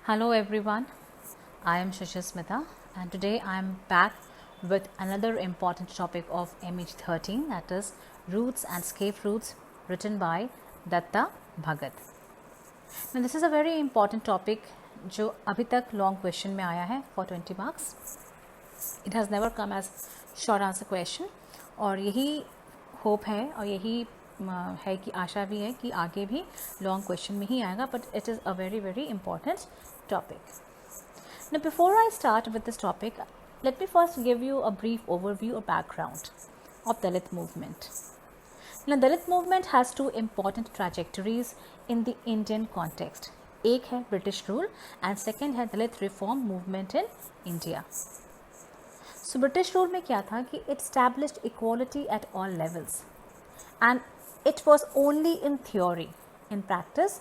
Hello everyone, I am Shashasmita and today I am back with another important topic of MH13, that is Roots and Escape Routes, written by Datta Bhagat. Now this is a very important topic जो अभी तक long question में आया है for 20 marks. It has never come as short answer question और यही hope है और यही है कि आशा भी है कि आगे भी long question में ही आएगा, but it is a very very important topic. Now before I start with this topic, let me first give you a brief overview or background of Dalit movement. Now Dalit movement has two important trajectories in the Indian context. एक है British rule and second है Dalit reform movement in India. So British rule में क्या था कि it established equality at all levels and it was only in theory. In practice,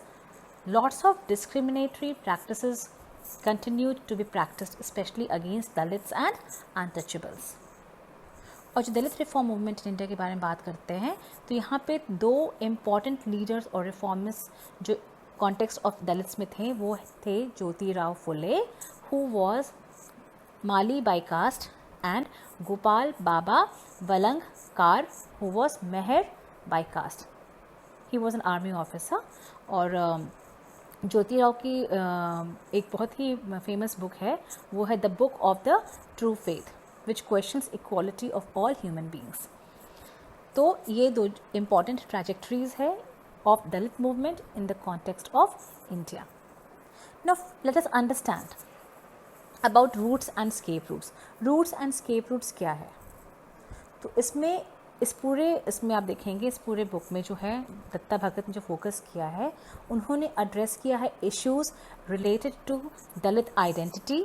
lots of discriminatory practices continued to be practiced, especially against Dalits and untouchables. और जो दलित reform movement in India के बारे में बात करते हैं तो यहाँ पे दो इम्पॉर्टेंट लीडर्स और रिफॉर्मिस्ट जो कॉन्टेक्स्ट ऑफ दलित्स में थे वो थे Jyotirao Phule, who was Mali by caste, and Gopal Baba Walangkar, who was Mahar by caste. He was an army officer. और ज्योतिराव की एक बहुत ही फेमस बुक है, वो है the book of the true faith which questions equality of all human beings. तो ये दो इम्पॉर्टेंट ट्रैजेक्टरीज है of Dalit movement in the context of India. Now let us understand about routes and escape routes. Routes and escape routes क्या है? तो इसमें आप देखेंगे इस पूरे बुक में जो है दत्ता भगत ने जो फोकस किया है, उन्होंने एड्रेस किया है issues related to Dalit identity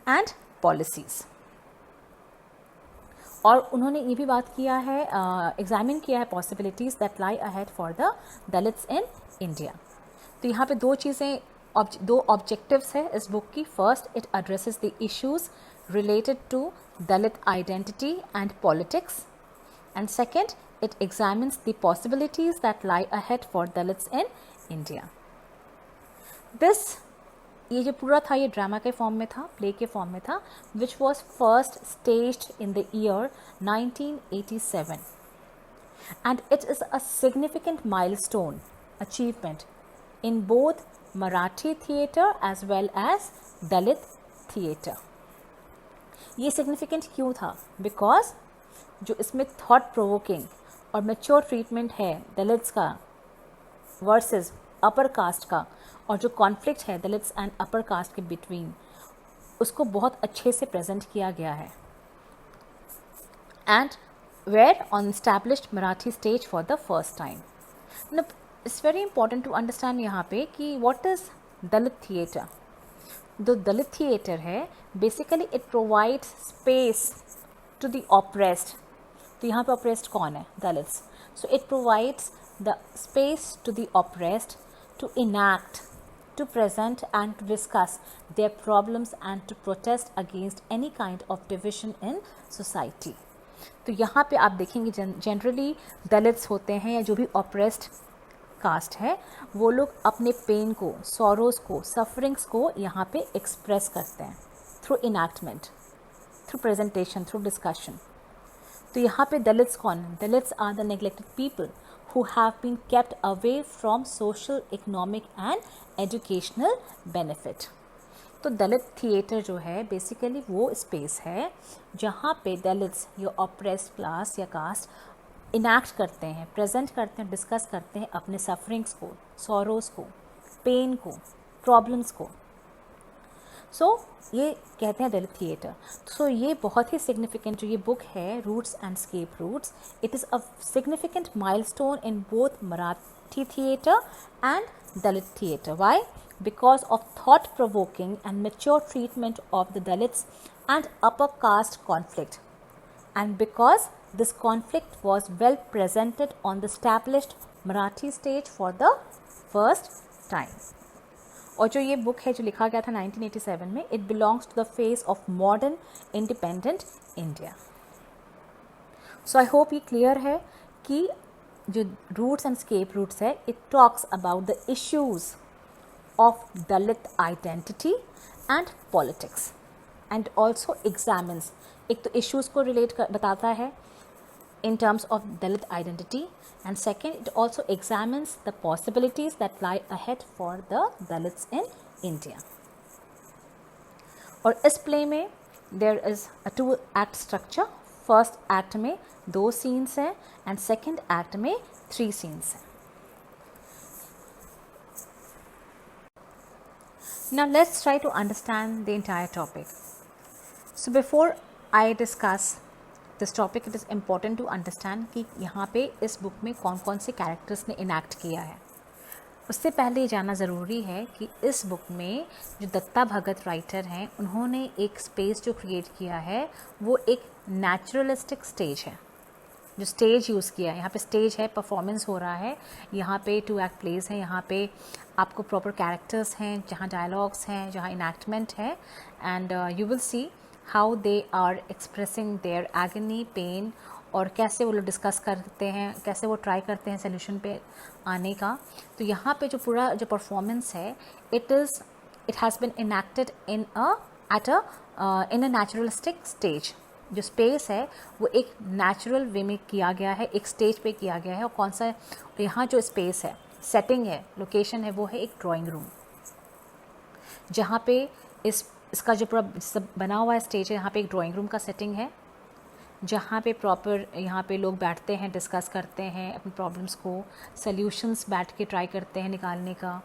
and policies. और उन्होंने ये भी बात किया है, एग्जामिन किया है possibilities that lie ahead for the Dalits in India. तो यहाँ पे दो ऑब्जेक्टिव्स है इस बुक की. First, it addresses the issues related to Dalit identity and politics. And second, it examines the possibilities that lie ahead for Dalits in India. ये जो पूरा था ये ड्रामा के फॉर्म में था, प्ले के फॉर्म में था, which was first staged in the year 1987. And it is a significant milestone achievement in both Marathi theatre as well as Dalit theatre. ये significant क्यों था? Because जो इसमें थॉट प्रोवोकिंग और मैच्योर ट्रीटमेंट है दलित्स का वर्सेस अपर कास्ट का, और जो कॉन्फ्लिक्ट है दलित्स एंड अपर कास्ट के बिटवीन, उसको बहुत अच्छे से प्रेजेंट किया गया है. And were on established Marathi stage for the first time. It's very important to understand यहाँ पे कि व्हाट इज दलित थिएटर. जो दलित थिएटर है basically it provides space to the oppressed. तो यहाँ पे ऑप्रेस्ड कौन है? Dalits. So it provides the space to the oppressed to enact, to present and to discuss their problems and to protest against any kind of division in society. तो यहाँ पे आप देखेंगे जनरली दलित्स होते हैं या जो भी ऑप्रेस्ड कास्ट है, वो लोग अपने पेन को, सॉरोज को, सफरिंग्स को यहाँ पे एक्सप्रेस करते हैं through enactment, through presentation, through discussion. तो यहाँ पे दलित्स कौन? Dalits are the neglected people who have been kept away from social, economic and educational benefit. तो दलित थिएटर जो है बेसिकली वो स्पेस है जहाँ पे दलित्स या ऑप्रेस्ड क्लास या कास्ट इनैक्ट करते हैं, प्रेजेंट करते हैं, डिस्कस करते हैं अपने सफरिंग्स को, सॉरोज को, पेन को, प्रॉब्लम्स को. सो ये कहते हैं दलित थिएटर. सो ये बहुत ही सिग्निफिकेंट जो ये बुक है routes and escape routes, it is a significant milestone in both Marathi theatre and Dalit theatre. Why? Because of thought provoking and mature treatment of the Dalits and upper caste conflict, and because this conflict was well presented on the established Marathi stage for the first time. और जो ये book है जो लिखा गया था 1987 में, it belongs to the phase of modern independent India. So I hope ये क्लियर है कि जो रूट्स एंड स्केप रूट्स है, it talks about the issues of Dalit identity and politics, and also examines, एक तो issues को relate बताता है in terms of Dalit identity, and second it also examines the possibilities that lie ahead for the Dalits in India. और इस play में there is a 2 act structure. First act में 2 scenes हैं and second act में 3 scenes हैं. Now let's try to understand the entire topic. So before I discuss this topic, it is important to understand कि यहाँ पे इस book में कौन कौन से कैरेक्टर्स ने इनैक्ट किया है. उससे पहले ये जानना ज़रूरी है कि इस बुक में जो दत्ता भगत राइटर हैं उन्होंने एक स्पेस जो क्रिएट किया है वो एक नेचुरलिस्टिक स्टेज है. जो स्टेज यूज़ किया है, यहाँ पे स्टेज है, परफॉर्मेंस हो रहा है, यहाँ पे 2 एक्ट प्लेस हैं, यहाँ पे आपको प्रॉपर कैरेक्टर्स हैं, जहाँ डायलॉग्स हैं, जहाँ इनैक्टमेंट है, and you will see how they are expressing their agony, pain, और कैसे वो लोग डिस्कस करते हैं, कैसे वो ट्राई करते हैं सोल्यूशन पे आने का. तो यहाँ पे जो पूरा जो परफॉर्मेंस है it has been enacted in a naturalistic stage. जो स्पेस है वो एक नेचुरल वे में किया गया है, एक स्टेज पे किया गया है. और कौन सा यहाँ जो स्पेस है, सेटिंग है, लोकेशन है, वो है एक ड्राइंग रूम, जहाँ पे इसका जो पूरा सब बना हुआ है स्टेज है, यहाँ पे एक ड्राइंग रूम का सेटिंग है, जहाँ पे प्रॉपर यहाँ पे लोग बैठते हैं, डिस्कस करते हैं अपने प्रॉब्लम्स को, सॉल्यूशंस बैठ के ट्राई करते हैं निकालने का.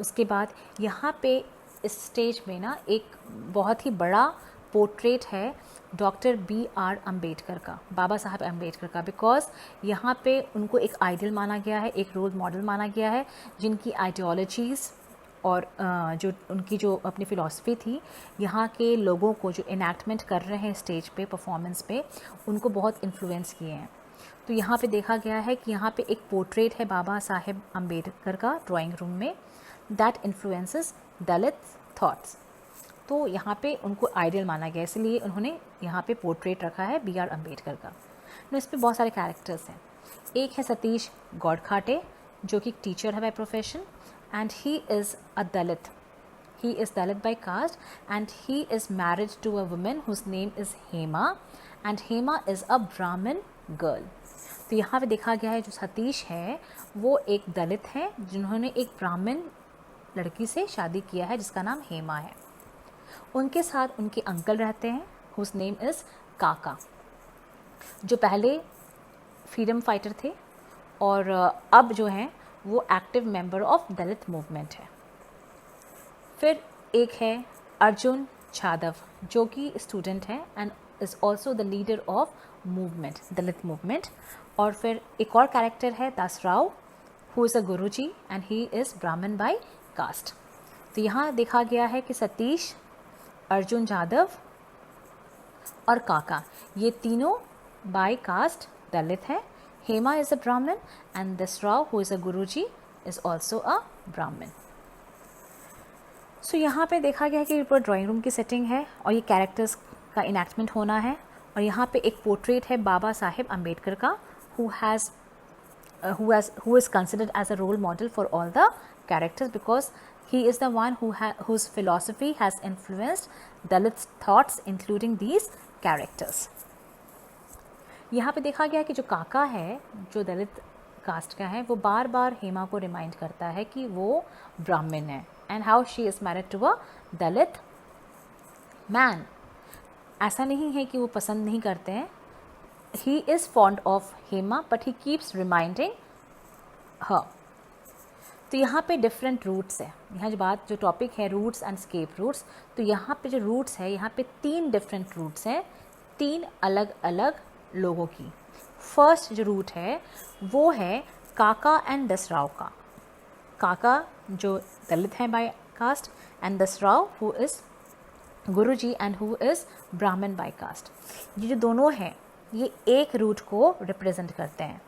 उसके बाद यहाँ पे इस स्टेज में ना एक बहुत ही बड़ा पोर्ट्रेट है डॉक्टर B.R. अम्बेडकर का, बाबा साहब अम्बेडकर का, बिकॉज यहाँ पे उनको एक आइडियल माना गया है, एक रोल मॉडल माना गया है, जिनकी आइडियोलॉजीज़ और जो उनकी जो अपनी फ़िलॉसफी थी, यहाँ के लोगों को जो इनैक्टमेंट कर रहे हैं स्टेज पे, परफॉर्मेंस पे, उनको बहुत इन्फ्लुएंस किए हैं. तो यहाँ पे देखा गया है कि यहाँ पे एक पोर्ट्रेट है बाबा साहेब अम्बेडकर का ड्राइंग रूम में, दैट इन्फ्लुएंसेस दलित थॉट्स. तो यहाँ पे उनको आइडियल माना गया, इसलिए उन्होंने यहाँ पे पोर्ट्रेट रखा है B.R. अम्बेडकर का. तो इस पर बहुत सारे कैरेक्टर्स हैं. एक है सतीश गौड़खाटे जो कि टीचर है by profession, and he is a Dalit. He is Dalit by caste, and he is married to a woman whose name is Hema, and Hema is a Brahmin girl. तो यहाँ पे देखा गया है जो सतीश है वो एक दलित है जिन्होंने एक ब्राह्मण लड़की से शादी किया है जिसका नाम हेमा है. उनके साथ उनके अंकल रहते हैं whose name is काका, जो पहले फ्रीडम फाइटर थे और अब जो हैं वो active member of Dalit movement है. फिर एक है अर्जुन जाधव जो कि स्टूडेंट है and is also the leader of movement, Dalit movement. और फिर एक और कैरेक्टर है Dasrao who is a guruji and he is Brahmin by caste. तो यहाँ देखा गया है कि सतीश, अर्जुन जाधव और काका ये तीनों बाय कास्ट दलित हैं. Hema is a Brahmin and Dasrao who is a Guruji is also a Brahmin. So यहाँ पे देखा गया कि ऊपर ड्राइंग रूम की सेटिंग है और ये कैरेक्टर्स का इनैक्टमेंट होना है. और यहाँ पे एक पोर्ट्रेट है बाबा साहेब अम्बेडकर का who is considered as a role model for all the characters because he is the one whose philosophy has influenced Dalit thoughts including these characters. यहाँ पे देखा गया कि जो काका है जो दलित कास्ट का है वो बार बार हेमा को रिमाइंड करता है कि वो ब्राह्मण है and how she is married to a Dalit man. ऐसा नहीं है कि वो पसंद नहीं करते हैं, he is fond of Hema but he keeps reminding her. तो यहाँ पे डिफरेंट रूट्स है. यहाँ जो टॉपिक है रूट्स एंड स्केप रूट्स, तो यहाँ पे जो रूट्स है यहाँ पे 3 डिफरेंट रूट्स हैं, 3 अलग अलग लोगों की. फर्स्ट जो रूट है वो है काका एंड दसराव का. काका जो दलित हैं by caste and Dasrao who is guruji and who is Brahmin by caste. ये जो दोनों हैं ये एक रूट को रिप्रेजेंट करते हैं.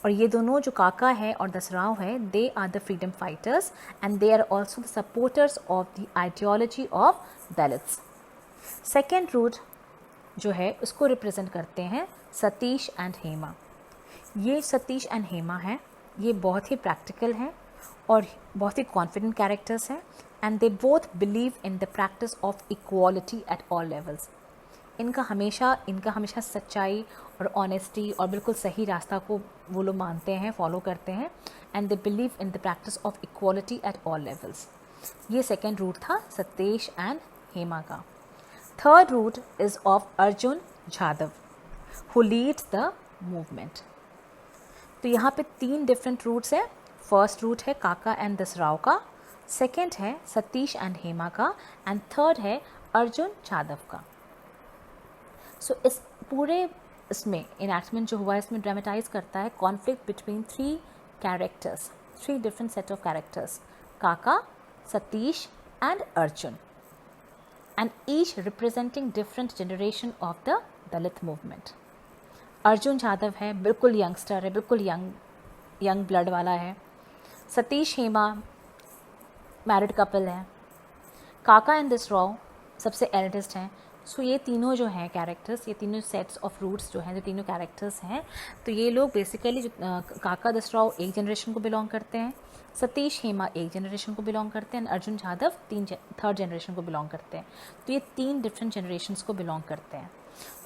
और ये दोनों जो काका है और दसराव है they are the freedom fighters and they are also the supporters of the ideology of Dalits. Second route जो है उसको रिप्रेजेंट करते हैं सतीश एंड हेमा. ये सतीश एंड हेमा हैं, ये बहुत ही प्रैक्टिकल हैं और बहुत ही कॉन्फिडेंट कैरेक्टर्स हैं and they both believe in the practice of equality at all levels. इनका हमेशा सच्चाई और ऑनेस्टी और बिल्कुल सही रास्ता को वो लोग मानते हैं, फॉलो करते हैं and they believe in the practice of equality at all levels. ये सेकेंड रूट था सतेश एंड हेमा का। Third route is of Arjun Jadhav who leads the movement. तो यहाँ पे 3 डिफरेंट रूट्स हैं। फर्स्ट रूट है काका एंड दसराव का, सेकेंड है सतीश एंड हेमा का एंड थर्ड है अर्जुन जादव का। सो इस पूरे इसमें इनैक्टमेंट जो हुआ है इसमें ड्रामेटाइज करता है conflict between 3 characters, 3 different set of characters, Kaka, Satish and Arjun, and each representing different generation of the Dalit movement. Arjun Jadhav है, बिल्कुल यंगस्टर है, बिल्कुल यंग ब्लड वाला है। सतीश हेमा मैरिड कपल है। काका एंड दसराव सबसे एल्डेस्ट हैं। सो ये तीनों जो हैं कैरेक्टर्स, ये तीनों सेट्स ऑफ रूट्स जो हैं, जो तीनों कैरेक्टर्स हैं, तो ये लोग बेसिकली काका दसराव एक जनरेशन को बिलोंग करते हैं, सतीश हेमा एक जनरेशन को बिलोंग करते हैं, अर्जुन जादव थर्ड जनरेशन को बिलोंग करते हैं। तो ये 3 डिफरेंट जनरेशन्स को बिलोंग करते हैं।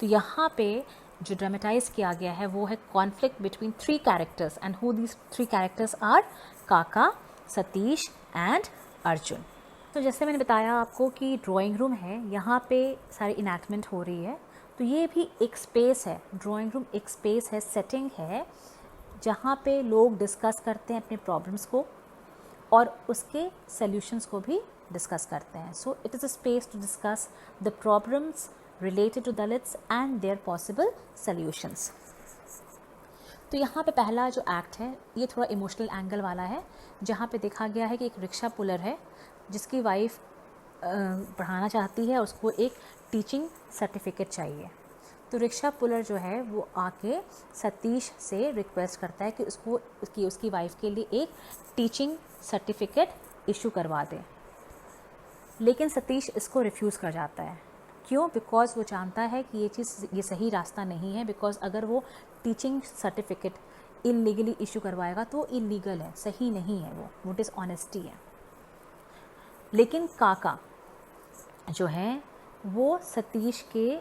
तो यहाँ पे जो ड्रामेटाइज किया गया है वो है conflict between 3 characters and who these 3 characters are Kaka, Satish and Arjun. तो जैसे मैंने बताया आपको कि ड्राइंग रूम है, यहाँ पे सारी इनैक्टमेंट हो रही है, तो ये भी एक स्पेस है। ड्राइंग रूम एक स्पेस है, सेटिंग है, जहाँ पे लोग डिस्कस करते हैं अपने प्रॉब्लम्स को और उसके सॉल्यूशंस को भी डिस्कस करते हैं। So it is a space to discuss the problems related to Dalits and their possible solutions। तो यहाँ पे पहला जो एक्ट है ये थोड़ा इमोशनल एंगल वाला है, जहाँ पे देखा गया है कि एक रिक्शा पुलर है जिसकी वाइफ पढ़ाना चाहती है, उसको एक टीचिंग सर्टिफिकेट चाहिए। तो रिक्शा पुलर जो है वो आके सतीश से रिक्वेस्ट करता है कि उसकी वाइफ के लिए एक टीचिंग सर्टिफिकेट इशू करवा दे, लेकिन सतीश इसको रिफ्यूज़ कर जाता है। क्यों? बिकॉज वो जानता है कि ये सही रास्ता नहीं है, बिकॉज अगर वो टीचिंग सर्टिफिकेट इलीगली इशू करवाएगा तो इलीगल है, सही नहीं है, वो डिसऑनेस्टी है। लेकिन काका जो है वो सतीश के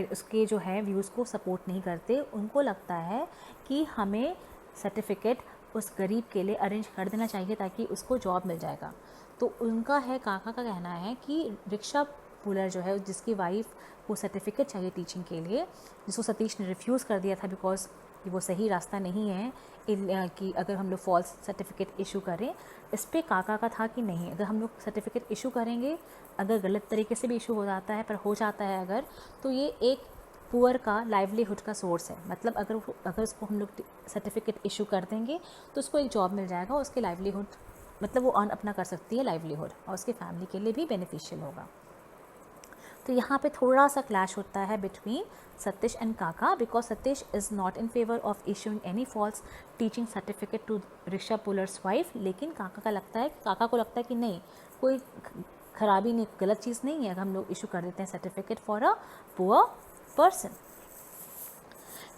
उसके जो है व्यूज़ को सपोर्ट नहीं करते। उनको लगता है कि हमें सर्टिफिकेट उस गरीब के लिए अरेंज कर देना चाहिए ताकि उसको जॉब मिल जाएगा। तो उनका है, काका का कहना है कि रिक्शा पुलर जो है जिसकी वाइफ को सर्टिफिकेट चाहिए टीचिंग के लिए, जिसको सतीश ने रिफ्यूज़ कर दिया था बिकॉज वो सही रास्ता नहीं है कि अगर हम लोग फॉल्स सर्टिफिकेट इशू करें। इस पर काका का था कि नहीं, अगर हम लोग सर्टिफिकेट इशू करेंगे, अगर गलत तरीके से भी इशू हो जाता है पर हो जाता है अगर, तो ये एक पुअर का लाइवलीहुड का सोर्स है। मतलब अगर उसको हम लोग सर्टिफिकेट इशू कर देंगे तो उसको एक जॉब मिल जाएगा, उसके लाइवलीहुड मतलब वो अर्न अपना कर सकती है लाइवलीहुड, और उसके फैमिली के लिए भी बेनिफिशियल होगा। तो यहाँ पे थोड़ा सा क्लैश होता है between Satish and Kaka, because Satish is not in favour of issuing any false teaching certificate to rickshaw pullers wife. लेकिन काका को लगता है कि नहीं, कोई खराबी नहीं, गलत चीज़ नहीं है अगर हम लोग इशू कर देते हैं certificate for a poor person.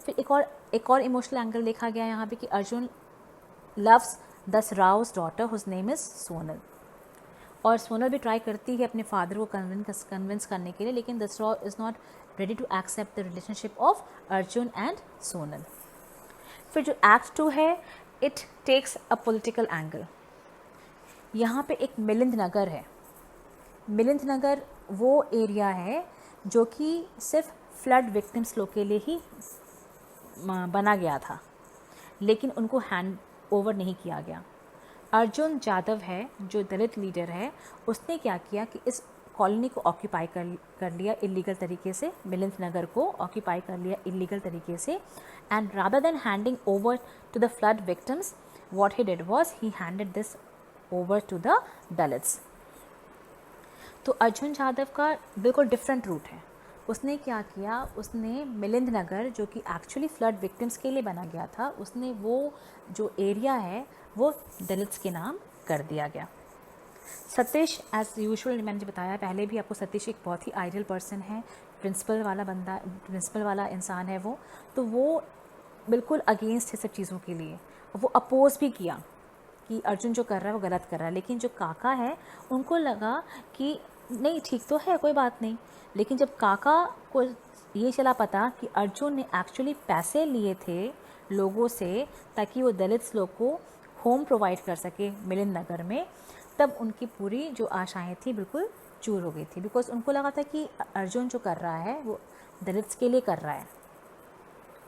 फिर एक और इमोशनल एंगल देखा गया यहाँ पे कि Arjun loves Dasrao's daughter whose name is Sonal, और सोनल भी ट्राई करती है अपने फादर को कन्विंस करने के लिए, लेकिन Dasrao is not ready to accept the relationship of Arjun and Sonal. फिर जो एक्ट 2 है, it takes a political angle. यहाँ पे एक मिलिंद नगर है। मिलिंद नगर वो एरिया है जो कि सिर्फ फ्लड विक्टिम्स लोग के लिए ही बना गया था, लेकिन उनको हैंड ओवर नहीं किया गया। अर्जुन जादव है जो दलित लीडर है, उसने क्या किया कि इस कॉलोनी को ऑक्यूपाई कर लिया इलीगल तरीके से, मिलिंद नगर को ऑक्यूपाई कर लिया इलीगल तरीके से, and rather than handing over to the flood victims what he did was he handed this over to the Dalits. तो अर्जुन जादव का बिल्कुल डिफरेंट रूट है। उसने क्या किया, उसने मिलिंद नगर जो कि एक्चुअली फ्लड विक्टिम्स के लिए बना गया था, उसने वो जो एरिया है वो दलित्स के नाम कर दिया गया। सतीश एज यूजुअल, मैंने जो बताया पहले भी आपको, सतीश एक बहुत ही आइडियल पर्सन है, प्रिंसिपल वाला इंसान है वो, तो वो बिल्कुल अगेंस्ट है सब चीज़ों के लिए, वो अपोज भी किया कि अर्जुन जो कर रहा है वो गलत कर रहा है, लेकिन जो काका है उनको लगा कि नहीं ठीक तो है, कोई बात नहीं। लेकिन जब काका को ये चला पता कि अर्जुन ने एक्चुअली पैसे लिए थे लोगों से ताकि वो दलित लोग को होम प्रोवाइड कर सके मिलिंद नगर में, तब उनकी पूरी जो आशाएं थी बिल्कुल चूर हो गई थी। बिकॉज उनको लगा था कि अर्जुन जो कर रहा है वो दलित्स के लिए कर रहा है,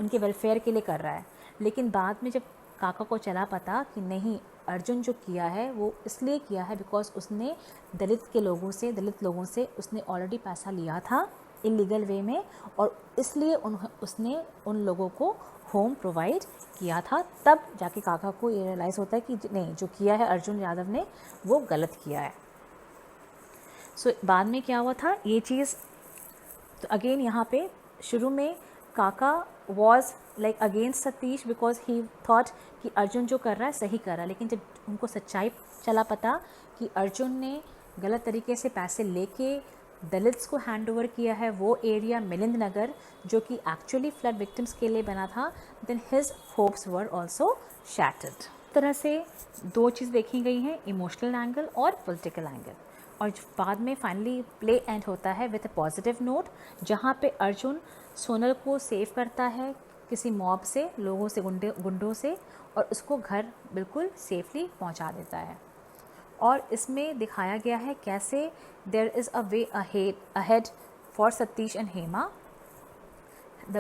उनके वेलफेयर के लिए कर रहा है। लेकिन बाद में जब काका को चला पता कि नहीं, अर्जुन जो किया है वो इसलिए किया है बिकॉज उसने दलित लोगों से उसने ऑलरेडी पैसा लिया था इलीगल वे में, और इसलिए उसने उन लोगों को होम प्रोवाइड किया था। तब जाके काका को ये रियलाइज़ होता है कि नहीं, जो किया है अर्जुन यादव ने वो गलत किया है। सो बाद में क्या हुआ था ये चीज़, तो अगेन यहाँ पे शुरू में काका was like against Satish because he thought कि अर्जुन जो कर रहा है सही कर रहा है। लेकिन जब उनको सच्चाई चला पता कि अर्जुन ने गलत तरीके से पैसे लेके दलित्स को हैंड ओवर किया है वो एरिया मिलिंद नगर जो कि एक्चुअली फ्लड विक्टिम्स के लिए बना था, then his hopes were also shattered. तरह से दो चीज़ देखी गई हैं, इमोशनल एंगल और पॉलिटिकल एंगल। और बाद में फाइनली प्ले एंड होता है विद अ पॉजिटिव नोट, जहाँ पे अर्जुन सोनल को सेव करता है किसी मॉब से, लोगों से, गुंडों से, और उसको घर बिल्कुल सेफली पहुँचा देता है। और इसमें दिखाया गया है कैसे there is a way ahead for Satish and Hema, the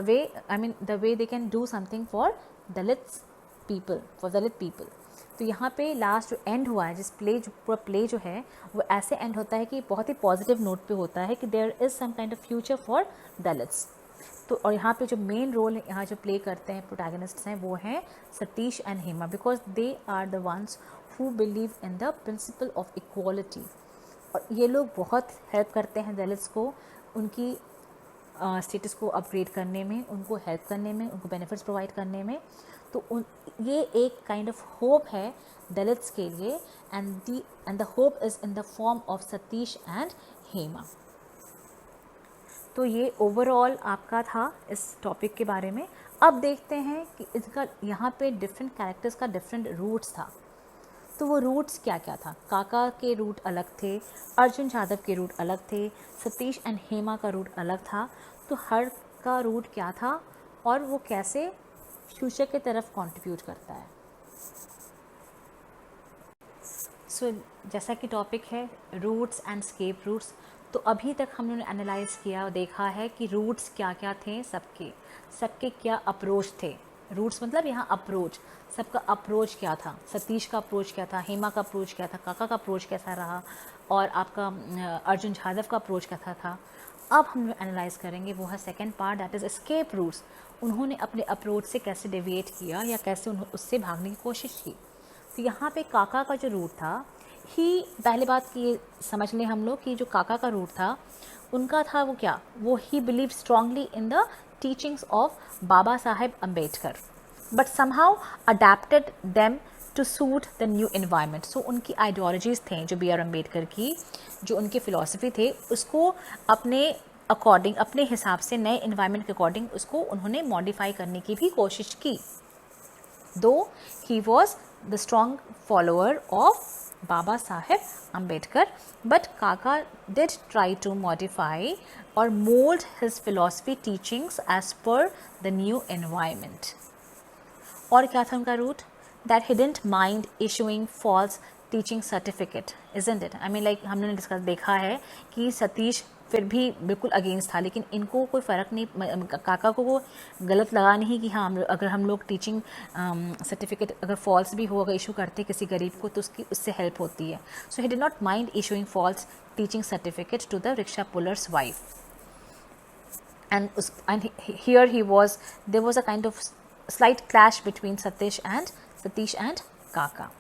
way they can do something for Dalit people. तो यहाँ पे लास्ट जो एंड हुआ है, जिस पूरा प्ले जो है वो ऐसे एंड होता है कि बहुत ही पॉजिटिव नोट पे होता है कि there is some kind of future for Dalits. तो और यहाँ पे जो मेन रोल यहाँ जो प्ले करते हैं प्रोटैगनिस्ट्स हैं वो हैं Satish and Hema, because they are the ones who believe in the principle of equality. और ये लोग बहुत हेल्प करते हैं दलित्स को उनकी स्टेटस को अपग्रेड करने में, उनको हेल्प करने में, उनको बेनिफिट्स प्रोवाइड करने में। तो ये एक काइंड ऑफ होप है दलित्स के लिए, and the hope is in the form of Satish and Hema. तो ये ओवरऑल आपका था इस टॉपिक के बारे में। अब देखते हैं कि इसका यहाँ पे डिफरेंट कैरेक्टर्स का डिफरेंट रूट्स था। तो वो रूट्स क्या क्या था? काका के रूट अलग थे, अर्जुन यादव के रूट अलग थे, सतीश एंड हेमा का रूट अलग था। तो हर का रूट क्या था और वो कैसे फ्यूचर के तरफ कंट्रीब्यूट करता है। सो जैसा कि टॉपिक है रूट्स एंड स्केप रूट्स, तो अभी तक हम लोगों ने एनालाइज किया और देखा है कि रूट्स क्या क्या थे, सबके क्या अप्रोच थे। रूट्स मतलब यहाँ अप्रोच, सबका अप्रोच क्या था, सतीश का अप्रोच क्या था, हेमा का अप्रोच क्या था, काका का अप्रोच कैसा रहा, और आपका अर्जुन यादव का अप्रोच कैसा था। अब हम लोग एनालाइज करेंगे वो है second part, that is escape routes. उन्होंने अपने अप्रोच से कैसे डेविएट किया या कैसे उससे भागने की कोशिश की। तो यहाँ पे काका का जो रूट था, पहले बात की ये समझ लें हम लोग कि जो काका का रूट था उनका था वो क्या, वो he believe strongly in the teachings of Baba Saheb Ambedkar, but somehow adapted them to suit the new environment. So उनकी आइडियोलॉजीज़ थे जो बी आर अम्बेडकर की, जो उनके फ़िलॉसफी थे, उसको अपने अकॉर्डिंग, अपने हिसाब से नए इन्वायरमेंट के अकॉर्डिंग उसको उन्होंने मॉडिफाई करने की भी कोशिश की। दो he was the strong follower of Baba Saheb Ambedkar, but Kaka did try to modify or mold his philosophy teachings as per the new environment. और क्या था उनका root? That he didn't mind issuing false teaching certificate, isn't it? I mean like हमने discuss देखा है कि सतीश फिर भी बिल्कुल अगेंस्ट था, लेकिन इनको कोई फ़र्क नहीं, काका को वो गलत लगा नहीं कि हाँ अगर हम लोग टीचिंग सर्टिफिकेट अगर फॉल्स भी हो, अगर इशू करते किसी गरीब को तो उससे हेल्प होती है। So he did not mind issuing false teaching certificate to the rickshaw pullers wife, and here there was a kind of slight clash between Satish and Kaka,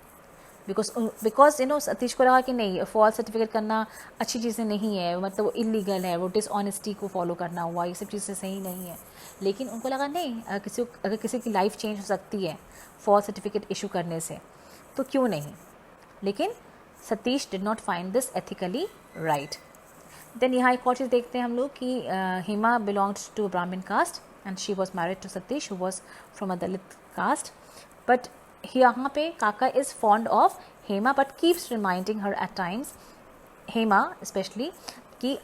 because Satish को लगा कि नहीं, फॉल्स सर्टिफिकेट करना अच्छी चीज़ें नहीं है, मतलब वो इलीगल है, वो डिसऑनेस्टी को फॉलो करना हुआ, ये सब चीज़ें सही नहीं है। लेकिन उनको लगा नहीं, अगर किसी की लाइफ चेंज हो सकती है फॉल्स सर्टिफिकेट इशू करने से तो क्यों नहीं। लेकिन Satish did not find this ethically right. Then यहाँ एक और चीज़ देखते हैं हम लोग कि Hema belonged to Brahmin caste and she was married to Satish who was from a Dalit caste, but यहाँ पे Kaka is fond of Hema but keeps reminding her at times, Hema especially, कि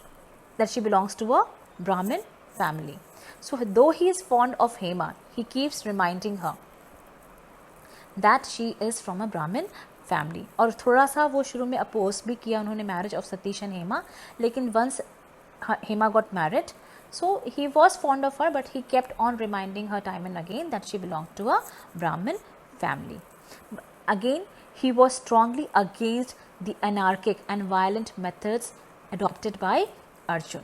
that she belongs to a Brahmin family. So though he is fond of Hema, he keeps reminding her that she is from a Brahmin family. और थोड़ा सा वो शुरू में oppose भी किया उन्होंने marriage of Satish and Hema, लेकिन once Hema got married, so he was fond of her but he kept on reminding her time and again that she belonged to a Brahmin family. Again, he was strongly against the anarchic and violent methods adopted by Arjun.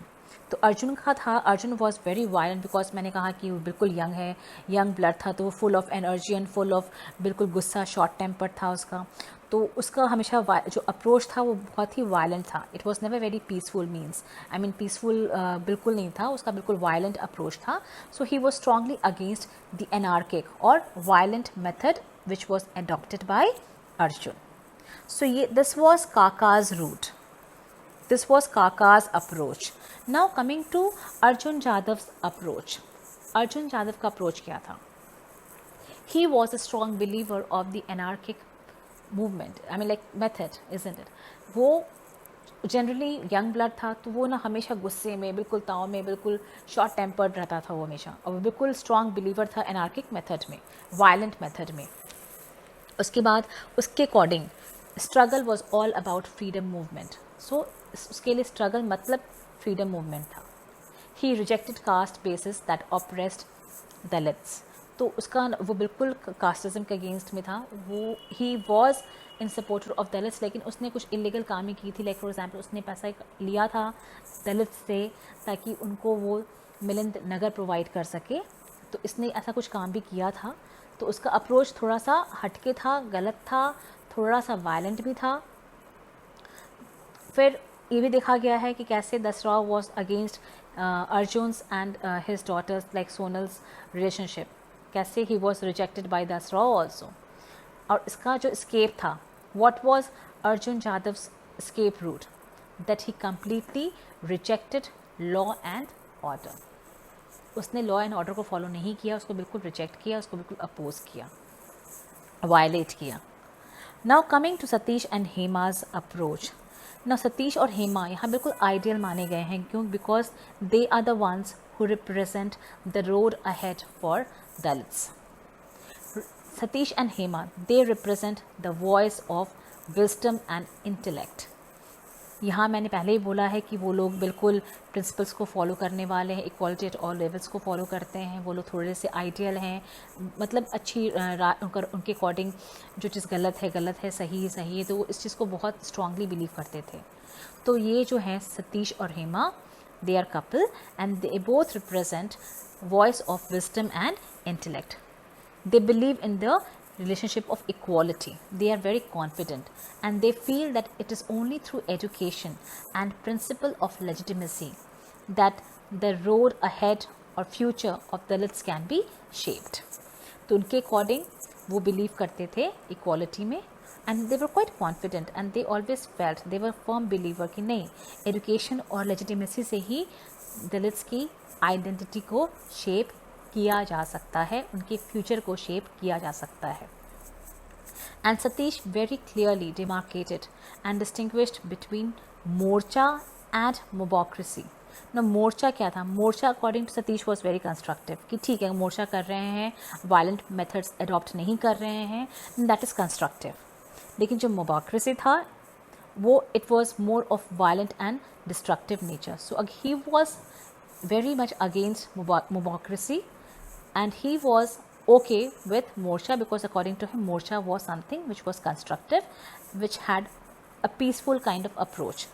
तो अर्जुन का था, Arjun was very violent because मैंने कहा कि वो बिल्कुल young है, young blood था, तो वो full of energy and full of बिल्कुल गुस्सा, शॉर्ट टेम्पर था उसका. तो उसका हमेशा जो अप्रोच था वो बहुत ही वायलेंट था. It was never very peaceful, means I mean peaceful बिल्कुल नहीं था, उसका बिल्कुल वायलेंट अप्रोच था. So he was strongly against the anarchic और violent method which was adopted by Arjun. So this was Kaka's route. This was Kaka's approach. Now coming to Arjun Jadav's approach. Arjun Jadav का approach क्या था? He was a strong believer of the anarchic movement. I mean like method, isn't it? वो generally young blood था, तो वो ना हमेशा गुस्से में, बिल्कुल ताव में, बिल्कुल शॉर्ट टेम्पर्ड रहता था वो हमेशा, और वो बिल्कुल स्ट्रॉन्ग बिलीवर था एनार्किक मेथड में, वायलेंट मेथड में. उसके बाद उसके according struggle was all about freedom movement. So उसके लिए स्ट्रगल मतलब फ्रीडम मूवमेंट था. He rejected caste basis that oppressed Dalits. तो उसका वो बिल्कुल कास्टिज्म के अगेंस्ट में था. वो he was in supporter of Dalits, लेकिन उसने कुछ इलीगल काम ही की थी. लाइक फॉर एग्जाम्पल उसने पैसा लिया था दलित्स से ताकि उनको वो मिलिंद नगर प्रोवाइड कर सके. तो इसने ऐसा कुछ काम भी किया था. तो उसका अप्रोच थोड़ा सा हटके था, गलत था, थोड़ा सा वायलेंट भी था. फिर ये भी देखा गया है कि कैसे Dasrao was against Arjun's and his daughters like Sonal's relationship, कैसे he was rejected by Dasrao also. और इसका जो स्केप था, what was Arjun Jadhav's escape route, that he completely rejected law and order. उसने लॉ एंड ऑर्डर को फॉलो नहीं किया, उसको बिल्कुल रिजेक्ट किया, उसको बिल्कुल अपोज किया, वायलेट किया. Now coming to Satish and Hema's approach. Now Satish और हेमा यहाँ बिल्कुल आइडियल माने गए हैं. क्यों? Because they are the ones who represent the road ahead for Dalits. Satish and Hema, they represent the voice of wisdom and intellect. यहाँ मैंने पहले ही बोला है कि वो लोग बिल्कुल प्रिंसिपल्स को फॉलो करने वाले हैं, इक्वालिटी एट ऑल लेवल्स को फॉलो करते हैं. वो लोग थोड़े से आइडियल हैं, मतलब अच्छी उनके अकॉर्डिंग जो चीज़ गलत है, सही है, तो वो इस चीज़ को बहुत स्ट्रांगली बिलीव करते थे. तो ये जो है सतीश और Hema, they are couple and they both represent voice of wisdom and intellect. They believe in the relationship of equality. They are very confident and they feel that it is only through education and principle of legitimacy that the road ahead or future of Dalits can be shaped. तो उनके according वो believe करते थे equality में, and they were quite confident and they always felt, they were firm believer कि नहीं, education और legitimacy से ही दलित्स की आइडेंटिटी को शेप किया जा सकता है, उनके फ्यूचर को शेप किया जा सकता है. And Satish very clearly demarcated and distinguished between morcha and mobocracy. ना मोर्चा क्या था? Morcha according to Satish was very constructive, कि ठीक है मोर्चा कर रहे हैं, वायलेंट मेथड्स अडॉप्ट नहीं कर रहे हैं, दैट इज़ कंस्ट्रक्टिव. लेकिन जो मोबोक्रेसी था वो it was more of violent and destructive nature. So he was very much against mobocricy and he was okay with Morcha because according to him Morcha was something which was constructive, which had a peaceful kind of approach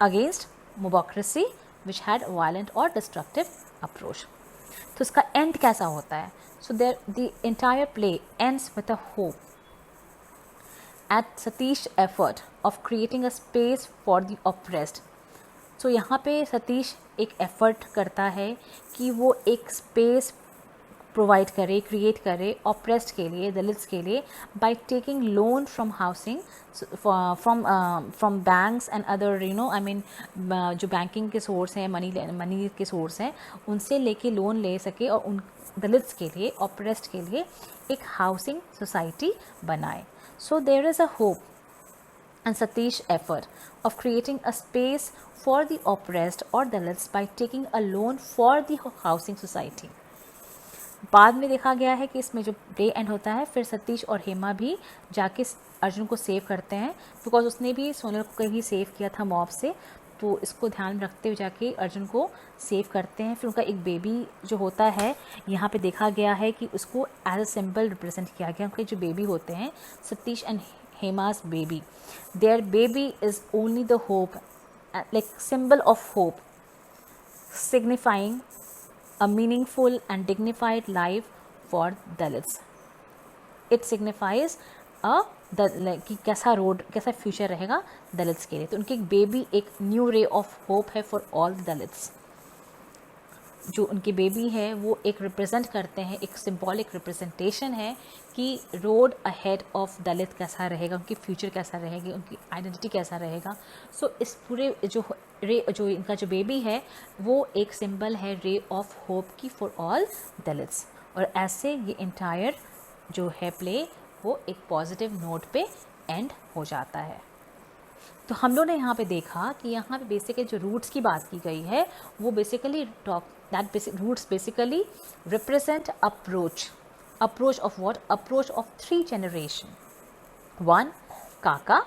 against mobocricy which had violent or destructive approach. तो इसका end कैसा होता है? So there the entire play ends with a hope at Satish's effort of creating a space for the oppressed. तो यहाँ पे सतीश एक effort करता है कि वो एक स्पेस प्रोवाइड करे, क्रिएट करे ऑप्रेस्ड के लिए, दलित्स के लिए, by taking loan from housing, from banks and other I mean जो बैंकिंग के सोर्स हैं, मनी के सोर्स हैं, उनसे लेके लोन ले सके और उन दलित्स के लिए, ऑप्रेस्ड के लिए एक हाउसिंग सोसाइटी बनाए. So there is a hope and Satish effort of creating a space for the oppressed or Dalits by taking a loan for the housing society. बाद में देखा गया है कि इसमें जो डे एंड होता है, फिर सतीश और हेमा भी जाके अर्जुन को सेव करते हैं, बिकॉज उसने भी सोनल को ही सेव किया था मॉब से. तो इसको ध्यान में रखते हुए जाके अर्जुन को सेव करते हैं. फिर उनका एक बेबी जो होता है, यहाँ पे देखा गया है कि उसको एज अ सिंबल रिप्रेजेंट किया गया. उनके जो बेबी होते हैं, Satish and Hema's baby, their baby is only the hope, like symbol of hope, signifying a meaningful and dignified life for Dalits. It signifies कि कैसा रोड, कैसा फ्यूचर रहेगा दलित्स के लिए. तो उनकी एक बेबी एक न्यू रे ऑफ होप है फॉर ऑल दलित्स. जो उनके बेबी है वो एक रिप्रेजेंट करते हैं, एक सिंबॉलिक रिप्रेजेंटेशन है कि रोड अहेड ऑफ दलित कैसा रहेगा, उनकी फ्यूचर कैसा रहेगी, उनकी आइडेंटिटी कैसा रहेगा. सो इस पूरे जो इनका जो बेबी है वो एक सिंबल है रे ऑफ होप की फॉर ऑल दलित्स. और ऐसे ये इंटायर जो है प्ले वो एक पॉजिटिव नोट पे एंड हो जाता है. तो हम लोग ने यहाँ पे देखा कि यहाँ पे बेसिकली जो रूट्स की बात की गई है वो basically routes basically represent approach of what, approach of 3 generation. 1 Kaka,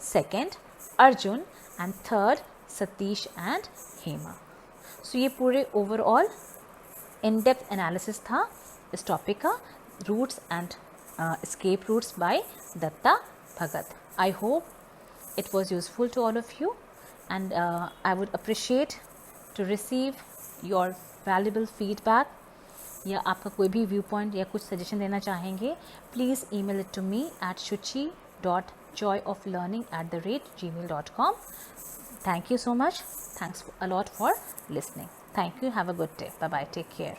2 Arjun and 3 Satish and Hema. So ये पूरे ओवरऑल इन डेप्थ एनालिसिस था इस टॉपिक का, routes and escape routes by Datta Bhagat. I hope it was useful to all of you, and I would appreciate to receive your valuable feedback. या आपका कोई भी view point या कुछ suggestion देना चाहेंगे, please email it to me at shuchi.joyoflearning@gmail.com. Thank you so much. Thanks a lot for listening. Thank you. Have a good day. Bye bye. Take care.